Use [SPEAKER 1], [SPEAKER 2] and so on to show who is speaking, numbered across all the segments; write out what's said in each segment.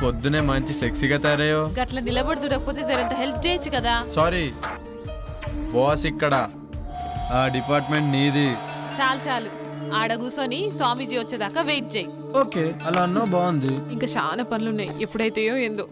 [SPEAKER 1] పొద్దునే మంచి సెక్సీగా తయారయ్యో.
[SPEAKER 2] గట్ల నిలబడి చూడకపోతే జరంత హెల్ప్ చేయొచ్చు కదా.
[SPEAKER 1] సారీ బాస్, ఇక్కడ ఆ డిపార్ట్మెంట్ నీది.
[SPEAKER 2] చాలు చాలు, ఆడ కూర్చొని స్వామీజీ వచ్చేదాకా వెయిట్ చేయి.
[SPEAKER 1] ఓకే, అలా అన్నా బాగుంది.
[SPEAKER 2] ఇంకా చాలా పనులున్నాయి, ఎప్పుడైతేయో ఏందో.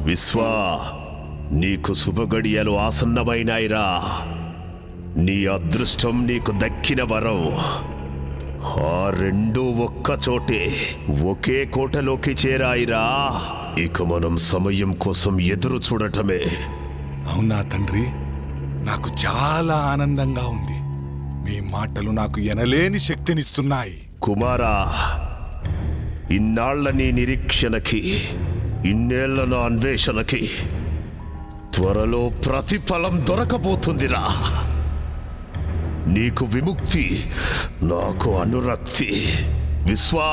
[SPEAKER 3] విశ్వా, నీకు శుభగడియలు ఆసన్నమైనాయిరా. నీ అదృష్టం నీకు దక్కిన వరం. ఆ రెండు ఒక్కచోటే ఒకే కోటలోకి చేరాయిరా. ఇక మనం సమయం కోసం ఎదురు చూడటమే.
[SPEAKER 4] అవునా తండ్రి, నాకు చాలా ఆనందంగా ఉంది. మీ మాటలు నాకు ఎనలేని శక్తినిస్తున్నాయి.
[SPEAKER 3] కుమారా, ఇన్నాళ్ల నీ నిరీక్షణకి, ఇన్నేళ్ల నా అన్వేషణకి త్వరలో ప్రతిఫలం దొరకబోతుందిరా. నీకు విముక్తి, నాకు అనురక్తి. విశ్వా,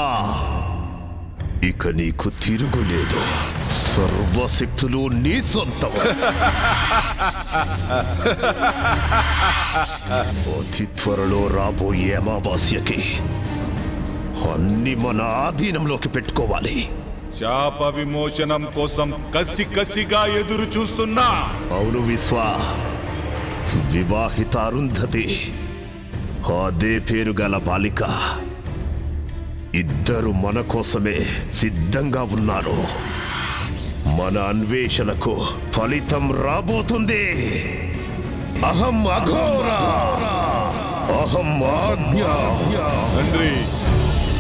[SPEAKER 3] ఇక నీకు తిరుగులేదు. సర్వశక్తులు నీ సొంతం. అతి త్వరలో రాబోయే అమావాస్యకి అన్ని మన ఆధీనంలోకి పెట్టుకోవాలి.
[SPEAKER 4] శాప విమోచనం కోసం కసిగా ఎదురు చూస్తున్నా.
[SPEAKER 3] అవును విశ్వా, వివాహిత అరుంధతి, అదే పేరు గల బాలిక, ఇద్దరు మన కోసమే సిద్ధంగా ఉన్నారు. మన అన్వేషణకు ఫలితం రాబోతుంది. అహం అఘోర, అహం ఆజ్ఞ.
[SPEAKER 4] తండ్రి,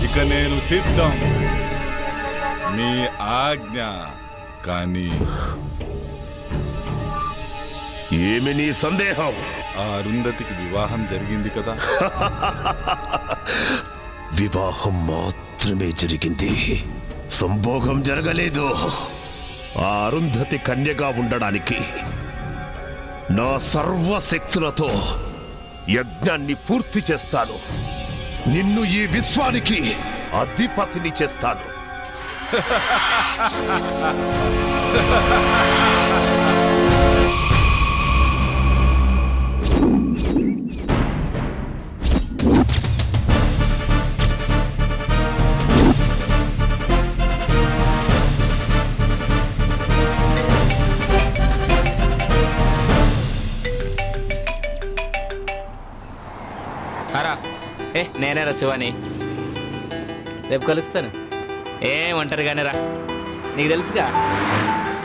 [SPEAKER 4] ఇక నేను సిద్ధం. మీ ఆజ్ఞ. కానీ
[SPEAKER 3] ఏమి నీ సందేహం?
[SPEAKER 4] ఆ అరుంధతికి వివాహం జరిగింది కదా?
[SPEAKER 3] వివాహం మాత్రమే జరిగింది, సంభోగం జరగలేదు. ఆ అరుంధతి కన్యగా ఉండడానికి నా సర్వశక్తులతో యజ్ఞాన్ని పూర్తి చేస్తాను. నిన్ను ఈ విశ్వానికి అధిపతిని చేస్తాను.
[SPEAKER 5] అరా నేనే రా శివాని. రేపు కలుస్తాను. ఒంటరి కానీ రా, నీకు తెలుసుగా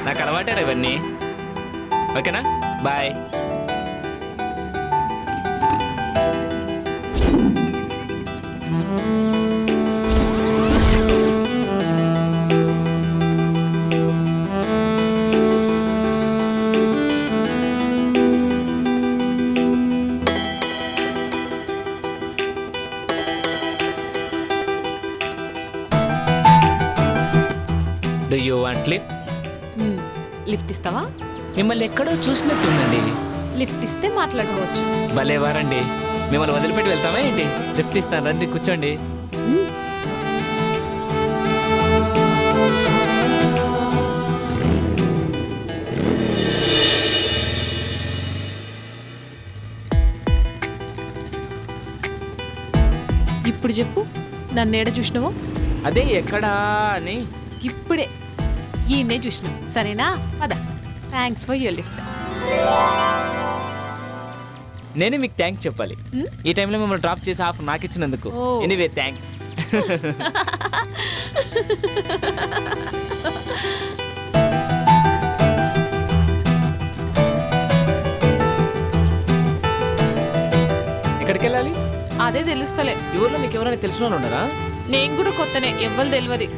[SPEAKER 5] నాకు అలవాటేరా ఇవన్నీ. ఓకేనా, bye. Do you want lift?
[SPEAKER 2] Lift ఇస్తావా?
[SPEAKER 5] మిమ్మల్ని ఎక్కడో చూసినట్టుందండి.
[SPEAKER 2] లిఫ్ట్ ఇస్తే మాట్లాడుకోవచ్చు.
[SPEAKER 5] భలేవారండి, మిమ్మల్ని వదిలిపెట్టి వెళ్తామా ఏంటి? లిఫ్ట్ ఇస్తాను, రండి కూర్చోండి.
[SPEAKER 2] ఇప్పుడు చెప్పు, నన్ను ఏడ చూసినావో?
[SPEAKER 5] అదే ఎక్కడా అని.
[SPEAKER 2] ఇప్పుడే ఈయన్నే చూసినావు, సరేనా? పద. Thanks for your lift.
[SPEAKER 5] నేనే మీకు థ్యాంక్స్ చెప్పాలి. ఈ టైంలో మిమ్మల్ని డ్రాప్ చేసి హాఫ్ నాకు ఇచ్చినందుకు.
[SPEAKER 2] ఓ.
[SPEAKER 5] Anyway thanks. ఎక్కడికి వెళ్ళాలి?
[SPEAKER 2] అదే తెలుస్తలే.
[SPEAKER 5] ఈ ఊర్లో మీకు ఎవరైనా తెలిసిన వాళ్ళు ఉన్నారా?
[SPEAKER 2] నేను కూడా కొత్తనే, ఎవ్వరు తెలియదు.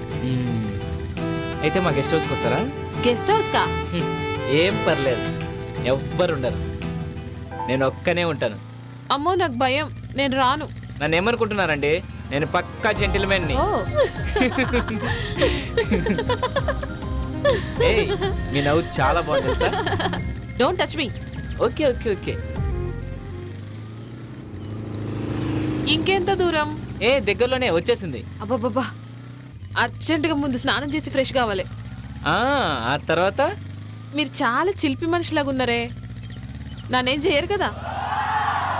[SPEAKER 5] అయితే మా గెస్ట్ హౌస్కి వస్తారా?
[SPEAKER 2] గెస్ట్ హౌస్ కా?
[SPEAKER 5] ఏం పర్లేదు, ఎవ్వరు ఉండరు, నేను ఒక్కనే ఉంటాను.
[SPEAKER 2] అమ్మో నాకు భయం, నేను రాను.
[SPEAKER 5] నన్ను ఏమనుకుంటున్నారండి, నేను పక్కా జెంటిల్మెన్ని.
[SPEAKER 2] ఓ
[SPEAKER 5] ఏయ్, మీ నవ్వు చాలా బాగుంది sir.
[SPEAKER 2] Don't touch me.
[SPEAKER 5] Okay okay okay.
[SPEAKER 2] ఇంకెంత దూరం?
[SPEAKER 5] దగ్గరలోనే వచ్చేసింది.
[SPEAKER 2] అబ్బాబ్బా, అర్జెంటుగా ముందు స్నానం చేసి ఫ్రెష్ కావాలి.
[SPEAKER 5] ఆ తర్వాత?
[SPEAKER 2] మీరు చాలా చిలిపి మనిషిలాగా ఉన్నారే, నన్నేం చేయరు కదా.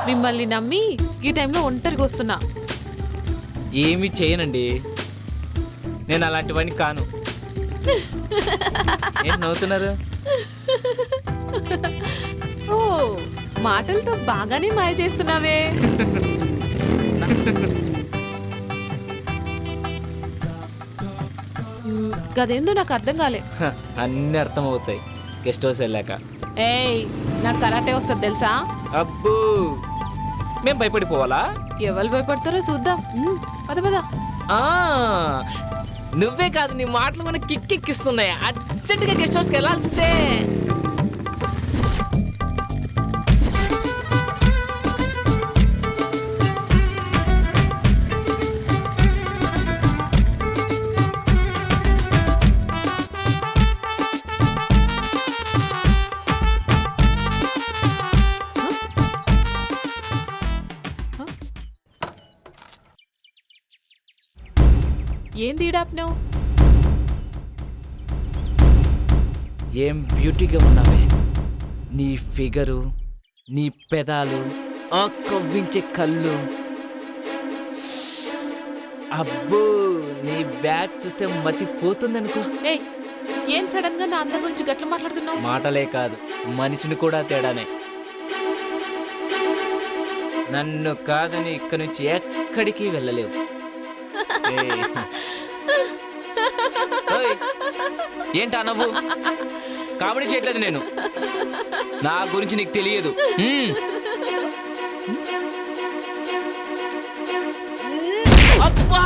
[SPEAKER 2] మిమ్మల్ని నమ్మి ఈ టైంలో ఒంటరిగా వస్తున్నా.
[SPEAKER 5] ఏమీ చేయనండి, నేను అలాంటివన్నీ కాను. ఏంటి నవ్వుతున్నారు?
[SPEAKER 2] ఓ, మాటలతో బాగానే మాయ చేస్తున్నావే. గదేందో నాకు అర్థం కాలే.
[SPEAKER 5] అన్నీ అర్థమవుతాయి గెస్ట్ హౌస్ వెళ్ళాక.
[SPEAKER 2] ఏయ్, నాకు కరాటే వస్తుంది తెలుసా?
[SPEAKER 5] అబ్బో, మేము భయపడిపోవాలా?
[SPEAKER 2] ఎవరు భయపడతారో చూద్దాం. పద పద.
[SPEAKER 5] నువ్వే కాదు, నీ మాటలు మనకి కిక్కెక్కిస్తున్నాయి. అర్జెంటుగా గెస్ట్ హౌస్కి వెళ్ళాల్సిందే.
[SPEAKER 2] ఏంది ఈడాప్నావు?
[SPEAKER 5] ఏం బ్యూటీగా ఉన్నావే, నీ ఫిగరు, నీ పెదాలు, ఆ కవ్వించే కళ్ళు. అబ్బో, నీ బ్యాగ్ చూస్తే మతి పోతుందనుకో.
[SPEAKER 2] ఏయ్, ఏం సడన్ గా నా అందం గురించి గట్ల మాట్లాడుతున్నావు?
[SPEAKER 5] మాటలే కాదు, మనిషిని కూడా తేడానే. నన్ను కాదని ఇక్కడి నుంచి ఎక్కడికి వెళ్ళలేవు. ఏంటా నవ్వు? కామెడీ చేయట్లేదు నేను, నా గురించి నీకు తెలియదు. అబ్బా!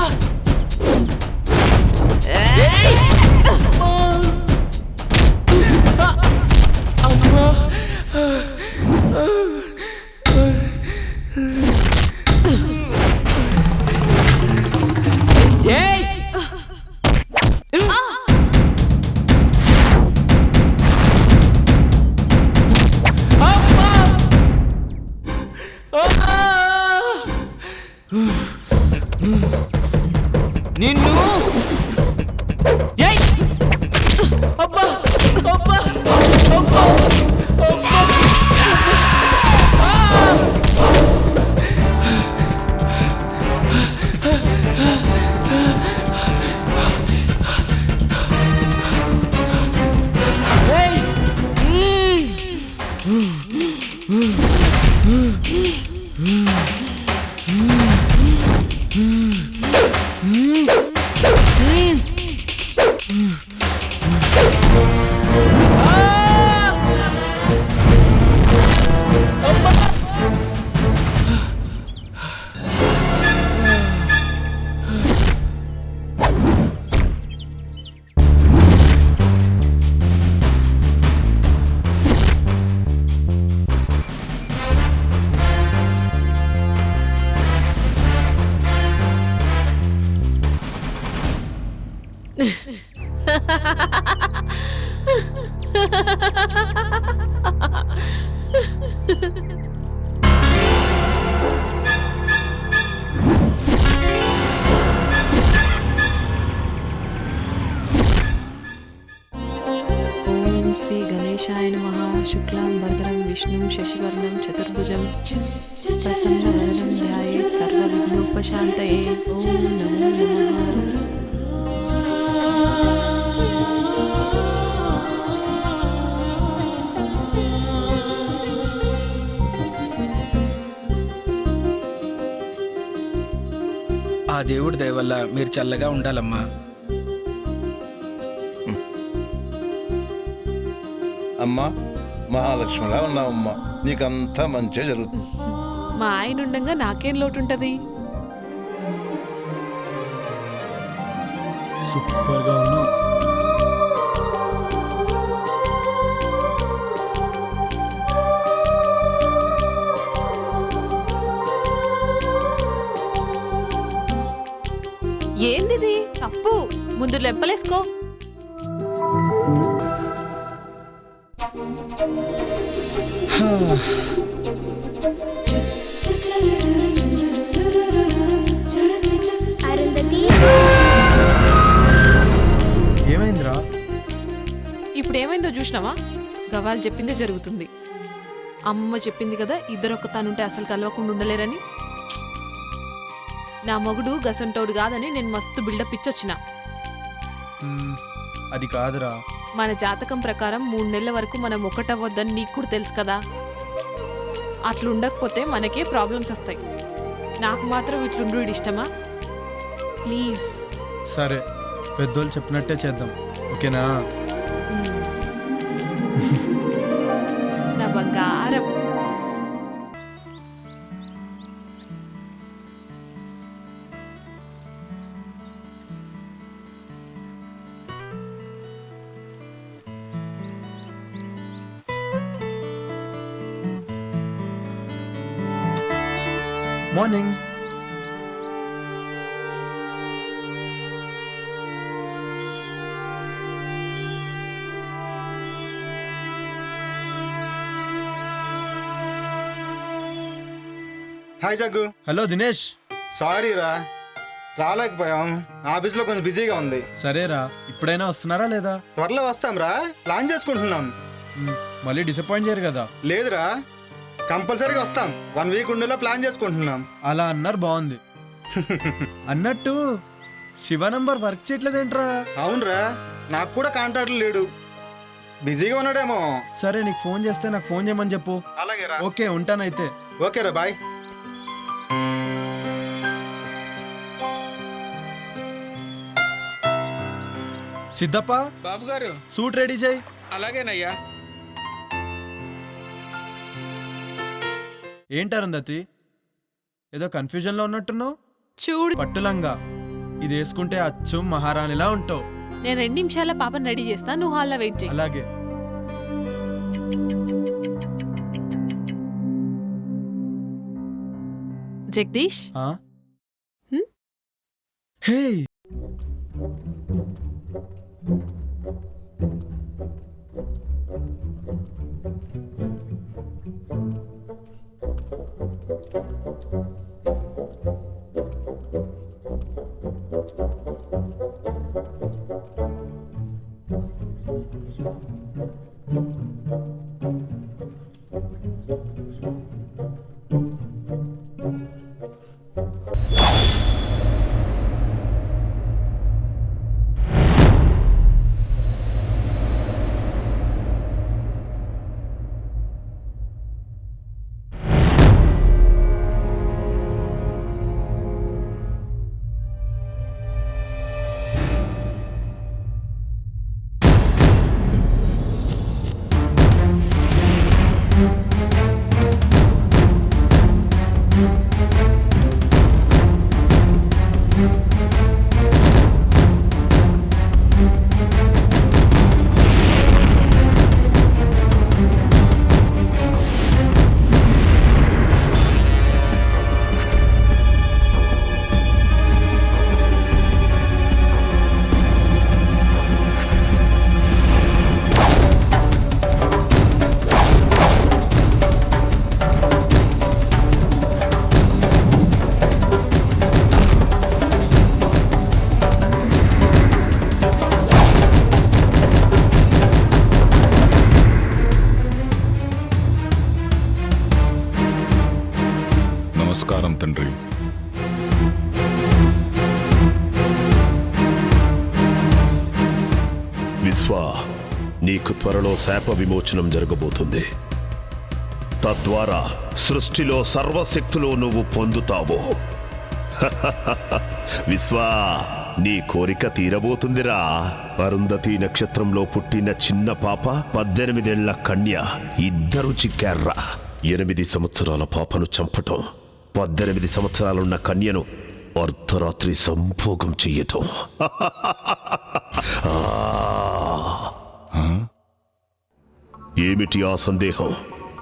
[SPEAKER 5] నిన్ను అబ్బా అబ్బా అబ్బా అబ్బా.
[SPEAKER 2] ఓం శ్రీ గణేశాయ నమః. శుక్లాం వరదరం విష్ణుం శశివర్ణం చతుర్భుజం ప్రసన్నవదనం ధ్యాయేత్ సర్వవిఘ్నోపశాంతయే. ఓం నమో నమః.
[SPEAKER 6] ఆ దేవుడి దయ వల్ల మీరు చల్లగా ఉండాలమ్మా.
[SPEAKER 7] అమ్మా మహాలక్ష్మిలా ఉన్నావమ్మా, నీకంతా మంచిగా జరుగుతుంది.
[SPEAKER 2] మా ఆయన ఉండంగా నాకేం లోటు ఉంటది?
[SPEAKER 1] సూపర్గా ఉన్నావు.
[SPEAKER 2] ఏందిది తప్పు? ముందు లెంపలేసుకో.
[SPEAKER 1] ఏమైందిరా?
[SPEAKER 2] ఇప్పుడు ఏమైందో చూసినావా? గవాలు చెప్పిందే జరుగుతుంది. అమ్మ చెప్పింది కదా, ఇద్దరొక్క తానుంటే అసలు కలవకుండా ఉండలేరని. నా మొగుడు గసంటోడు కాదని నేను మస్తు బిల్డప్ ఇచ్చొచ్చిన.
[SPEAKER 1] అది కాదురా.
[SPEAKER 2] మన జాతకం ప్రకారం 3 నెలల వరకు మనం ఒకటవ్వద్దని నీకు కూడా తెలుసు కదా. అట్లుండకపోతే మనకే ప్రాబ్లమ్స్ వస్తాయి. నాకు మాత్రం ఇట్లుండు ఇష్టమా? ప్లీజ్.
[SPEAKER 1] సరే, పెద్దోళ్ళు చెప్పినట్టే చేద్దాం, ఓకేనా?
[SPEAKER 2] నా బంగారం.
[SPEAKER 1] Morning.
[SPEAKER 8] Hi Jaggu.
[SPEAKER 1] Hello Dinesh.
[SPEAKER 8] Sorry రా, రాలేకపోయాం. ఆఫీస్లో కొంచెం బిజీగా ఉంది.
[SPEAKER 1] సరేరా, ఇప్పుడైనా వస్తున్నారా లేదా?
[SPEAKER 8] త్వరలో వస్తాం రా, ప్లాన్ చేసుకుంటున్నాం.
[SPEAKER 1] మళ్ళీ డిసప్పాయింట్ చేయరు కదా?
[SPEAKER 8] లేదురా, కంపల్సరీగా వస్తాం. 1 వీక్ ఉండేలా ప్లాన్ చేసుకుంటున్నాం.
[SPEAKER 1] అలా అన్నారు, బాగుంది. అన్నట్టు శివ నంబర్ వర్క్ చేయట్లేదేంట్రా?
[SPEAKER 8] అవునరా, నాకు కూడా కాంటాక్ట్ లేడు, బిజీగా ఉన్నాడేమో.
[SPEAKER 1] సరే, నీకు ఫోన్ చేస్తే నాకు ఫోన్ చేయమని చెప్పు.
[SPEAKER 8] అలాగే రా.
[SPEAKER 1] ఓకే, ఉంటానైతే.
[SPEAKER 8] ఓకేరా, బాయ్.
[SPEAKER 1] సిద్ధప్ప,
[SPEAKER 6] బాబు గారు.
[SPEAKER 1] సూట్ రెడీ చేయి.
[SPEAKER 6] అలాగేనయ్యా.
[SPEAKER 1] ఏంటరుందతి, ఏదో కన్ఫ్యూజన్లో ఉన్నట్టున్నావు?
[SPEAKER 2] చూడు,
[SPEAKER 1] పట్టులంగా ఇది వేసుకుంటే అచ్చు మహారాణిలా ఉంటావు.
[SPEAKER 2] నేను 2 నిమిషాల పాపని రెడీ చేస్తా, నువ్వు హాల్లో వెయిట్ చేయి.
[SPEAKER 1] అలాగే.
[SPEAKER 2] జగదీష్,
[SPEAKER 1] ఆ?
[SPEAKER 2] హ్మ్?
[SPEAKER 1] హే,
[SPEAKER 4] నమస్కారం తండ్రి.
[SPEAKER 3] విశ్వ, నీకు త్వరలో శాప విమోచనం జరగబోతుంది. తద్వారా సృష్టిలో సర్వశక్తులు నువ్వు పొందుతావు. విశ్వ, నీ కోరిక తీరబోతుందిరా. అరుంధతి నక్షత్రంలో పుట్టిన చిన్న పాప, 18 ఏళ్ల కన్య ఇద్దరు చిక్కార్రా. 8 సంవత్సరాల పాపను చంపటం, 18 సంవత్సరాలున్న కన్యను అర్ధరాత్రి సంభోగం చెయ్యటం. ఏమిటి ఆ సందేహం?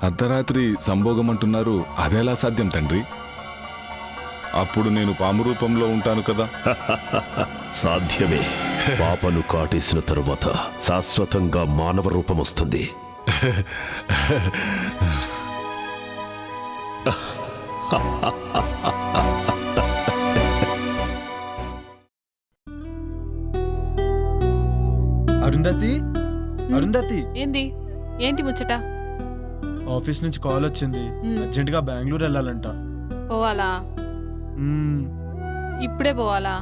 [SPEAKER 4] అర్ధరాత్రి సంభోగం అంటున్నారు, అదెలా సాధ్యం తండ్రి? అప్పుడు నేను పాము రూపంలో ఉంటాను కదా.
[SPEAKER 3] సాధ్యమే. పాపను కాటేసిన తరువాత శాశ్వతంగా మానవ రూపం వస్తుంది.
[SPEAKER 1] అరుంధతి, అరుంధతి,
[SPEAKER 2] ఏంది? ఏంటి ముచ్చట?
[SPEAKER 1] ఆఫీస్ నుంచి కాల్ వచ్చింది. అర్జెంట్ గా బెంగళూరు వెళ్ళాలంట.
[SPEAKER 2] పోవాలా?
[SPEAKER 1] మ్మ్,
[SPEAKER 2] ఇప్పుడే పోవాలా?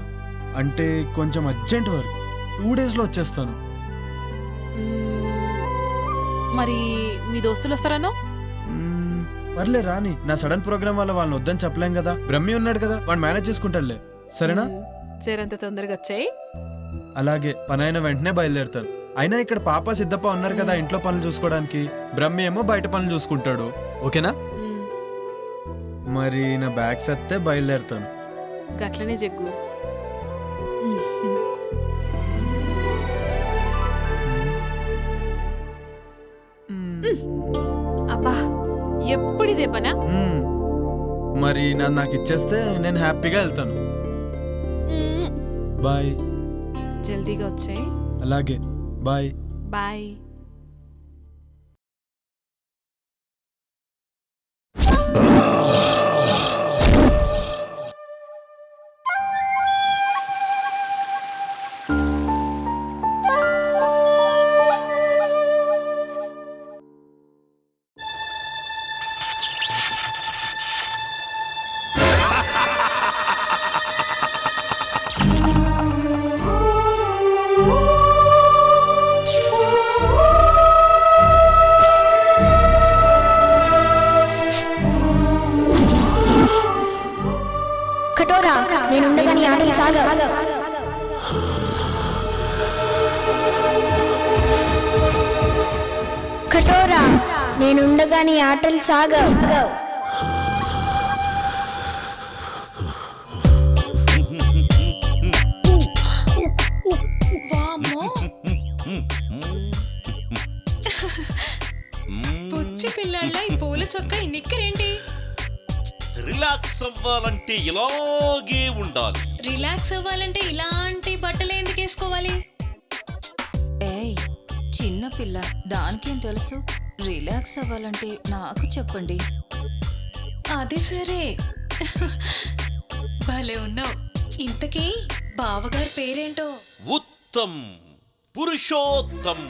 [SPEAKER 1] అంటే కొంచెం అర్జెంట్ వర్క్. 2 days లో వచ్చేస్తాను.
[SPEAKER 2] మరి మీ దోస్తులు వస్తారనో?
[SPEAKER 1] మ్మ్, పర్లే రాని. నా సడన్ ప్రోగ్రామ్ వల్ల వాళ్ళని వద్దని చెప్పలేం కదా. బ్రహ్మి ఉన్నాడు కదా, వాడు మేనేజ్ చేసుకుంటాడులే. సరేనా?
[SPEAKER 2] సేరంత తొందరగా వచ్చాయి.
[SPEAKER 1] అలాగే, పని అయిన వెంటనే బయలుదేరుతాను. అయినా ఇక్కడ పాప సిద్ధప్ప ఉన్నారు కదా ఇంట్లో పనులు చూసుకోవడానికి. బ్రహ్మి ఏమో బయట పనులు చూసుకుంటాడు. ఓకేనా? మరి నా బ్యాగ్ సత్తే బయలుదేరుతాను.
[SPEAKER 2] గట్లనే జగ్గు. అబ్బా, ఎప్పుడు ఇదే పనా?
[SPEAKER 1] మ్మ్. మరి నాకు ఇచ్చేస్తే నేను హ్యాపీగా వెళ్తాను. బాయ్.
[SPEAKER 2] జల్దీగా వచ్చాయి.
[SPEAKER 1] అలాగే, బాయ్.
[SPEAKER 2] బాయ్.
[SPEAKER 9] కఠోరా, నేనుండగా నీ ఆటలు సాగవు. కఠోరా, నేనుండగా నీ ఆటలు సాగవు.
[SPEAKER 10] పుచ్చి పిల్లల ఈ పూల చొక్కా ఈ నిక్కరేంటి?
[SPEAKER 11] రిలాక్స్ అవ్వాలంటే ఇలాగే ఉండాలి.
[SPEAKER 10] రిలాక్స్ అవ్వాలంటే ఇలాంటి బట్టలు ఎందుకు వేసుకోవాలి?
[SPEAKER 12] ఏయ్, చిన్న పిల్ల, దానికేం తెలుసు? రిలాక్స్ అవ్వాలంటే నాకు చెప్పండి.
[SPEAKER 10] అది సరే, భలే ఉన్నావు. ఇంతకీ బావగారి పేరేంటో?
[SPEAKER 11] ఉత్తమ్, పురుషోత్తం,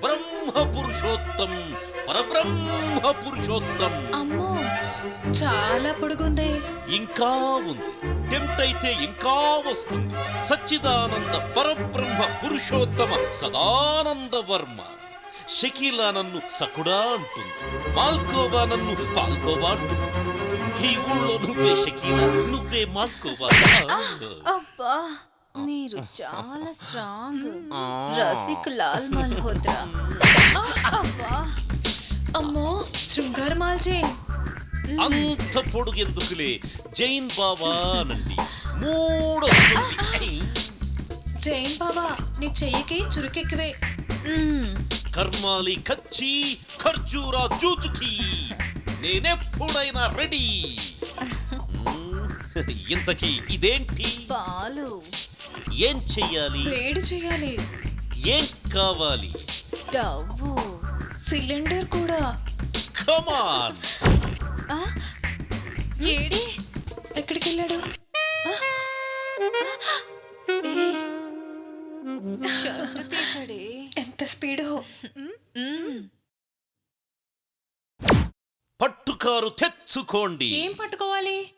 [SPEAKER 11] బ్రహ్మ పురుషోత్తం, పరబ్రహ్మ పురుషోత్తం.
[SPEAKER 10] అమ్మో, చాలా పొడుగుంది.
[SPEAKER 11] ఇంకా ఉంది, టెంప్ట్ అయితే ఇంకా వస్తుంది. సచ్చిదానంద పరబ్రహ్మ పురుషోత్తమ సదానంద వర్మ. షకీలా నన్ను సకుడా అంటుంది, మాల్కోవా నన్ను పాల్కోవా అంటుంది. ఈ ఊళ్ళో నువ్వే షకీలా, నువ్వే మాల్కోవా.
[SPEAKER 12] అబ్బా, మీరు చాలా స్ట్రాంగ్. రసిక్ లాల్ మల్హోత్రా. అబ్బా,
[SPEAKER 10] అమ్మో, శృంగార మాల్చేన్.
[SPEAKER 11] అంత పొడుగెందుకులే, జైన్ బాబా నండి. 3
[SPEAKER 10] జైన్ బాబా, నీ చెయ్యికి చురుకెక్కువే.
[SPEAKER 11] కర్మాలి కచ్చి ఖర్జూరా జూచుకి, నేనెప్పుడైనా రెడీ. ఇంతకీ ఇదేంటి?
[SPEAKER 12] పాలు.
[SPEAKER 11] ఏం చెయ్యాలి?
[SPEAKER 10] వేడి చెయ్యాలి.
[SPEAKER 11] ఏం కావాలి?
[SPEAKER 12] స్టవ్,
[SPEAKER 10] సిలిండర్ కూడా.
[SPEAKER 11] కమాన్.
[SPEAKER 10] ఏడి ఎక్కడికి వెళ్ళాడు?
[SPEAKER 12] షర్ట్ తీసాడే.
[SPEAKER 10] ఎంత స్పీడో.
[SPEAKER 11] పట్టుక పుకారు తెచ్చుకోండి.
[SPEAKER 10] ఏం పట్టుకోవాలి?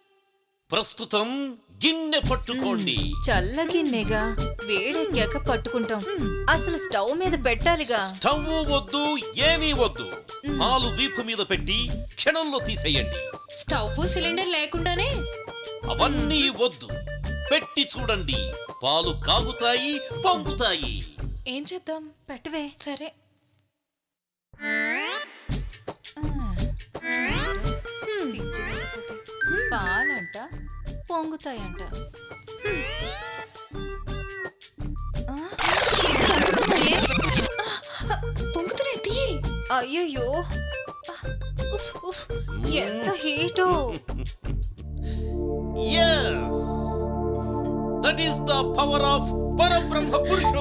[SPEAKER 11] ప్రస్తుతం గిన్నె పట్టుకోండి.
[SPEAKER 12] చల్లగిన్నెగా వేడెక్కాక పట్టుకుంటాం. అసలు స్టవ్ మీద పెట్టాలిగా.
[SPEAKER 11] స్టవ్ వద్దు, ఏమీ వద్దు. పాలు వీపు మీద పెట్టి క్షణంలో తీసేయండి.
[SPEAKER 10] స్టవ్ సిలిండర్ లేకుండానే?
[SPEAKER 11] అవన్నీ వద్దు, పెట్టి చూడండి. పాలు కాగుతాయి, పొంగుతాయి.
[SPEAKER 10] ఏం చేద్దాం?
[SPEAKER 12] పెట్టవే.
[SPEAKER 10] సరే.
[SPEAKER 12] పిచ్చి వెళ్ళిపోతే. పాలంట పొంగుతాయంట.
[SPEAKER 10] పొంగుతున్నాయి, తీయి.
[SPEAKER 12] అయ్యయ్యో, ఎంత హీటో.
[SPEAKER 11] Yes, that is the power of పరబ్రహ్మ పురుషోత్తమ.